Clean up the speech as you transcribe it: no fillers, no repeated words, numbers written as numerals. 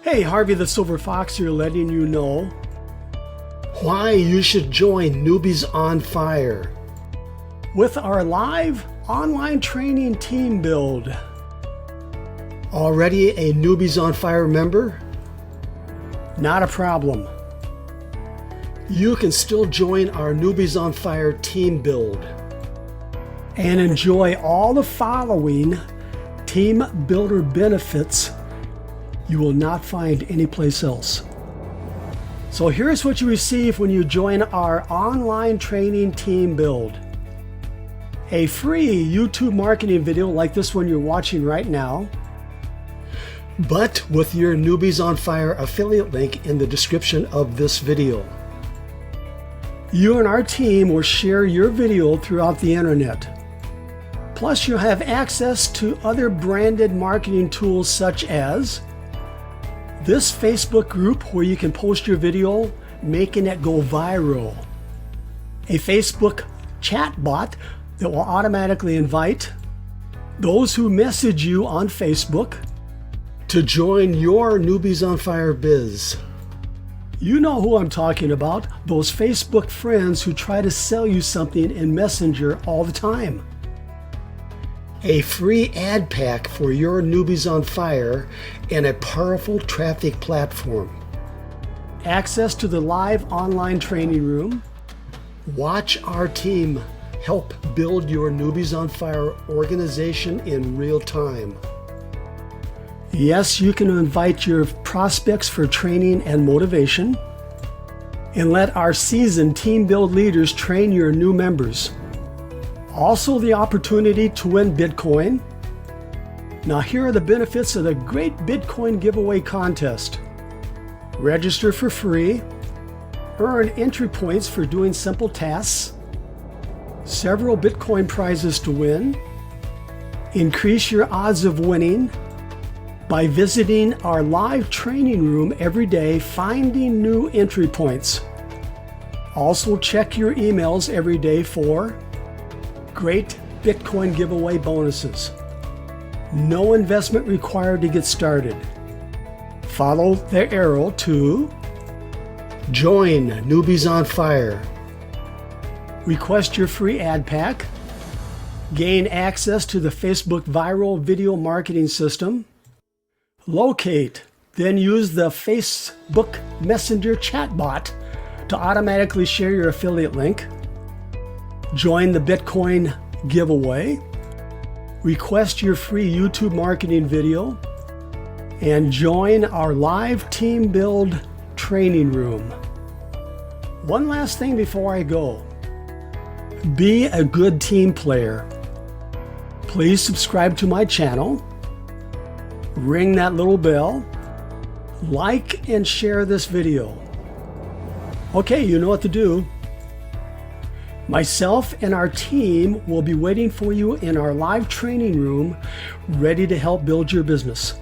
Hey, Harvey the Silver Fox here, letting you know why you should join Newbies On Fire with our live online training team build. Already a Newbies On Fire member? Not a problem. You can still join our Newbies On Fire team build and enjoy all the following team builder benefits you will not find anyplace else. So here's what you receive when you join our online training team build. A free YouTube marketing video like this one you're watching right now, but with your Newbies On Fire affiliate link in the description of this video. You and our team will share your video throughout the internet. Plus you'll have access to other branded marketing tools such as this Facebook group where you can post your video, making it go viral. A Facebook chat bot that will automatically invite those who message you on Facebook to join your Newbies On Fire biz. You know who I'm talking about, those Facebook friends who try to sell you something in Messenger all the time. A free ad pack for your Newbies On Fire and a powerful traffic platform. Access to the live online training room. Watch our team help build your Newbies On Fire organization in real time. Yes, you can invite your prospects for training and motivation, and let our seasoned team build leaders train your new members. Also the opportunity to win Bitcoin. Now here are the benefits of the great Bitcoin giveaway contest. Register for free, earn entry points for doing simple tasks, several Bitcoin prizes to win, increase your odds of winning by visiting our live training room every day, finding new entry points. Also check your emails every day for great Bitcoin giveaway bonuses. No investment required to get started. Follow the arrow to join Newbies On Fire. Request your free ad pack. Gain access to the Facebook viral video marketing system. Locate, then use the Facebook Messenger chatbot to automatically share your affiliate link. Join the Bitcoin giveaway. Request your free YouTube marketing video. And join our live team build training room. One last thing before I go. Be a good team player. Please subscribe to my channel. Ring that little bell. Like and share this video. Okay, you know what to do. Myself and our team will be waiting for you in our live training room, ready to help build your business.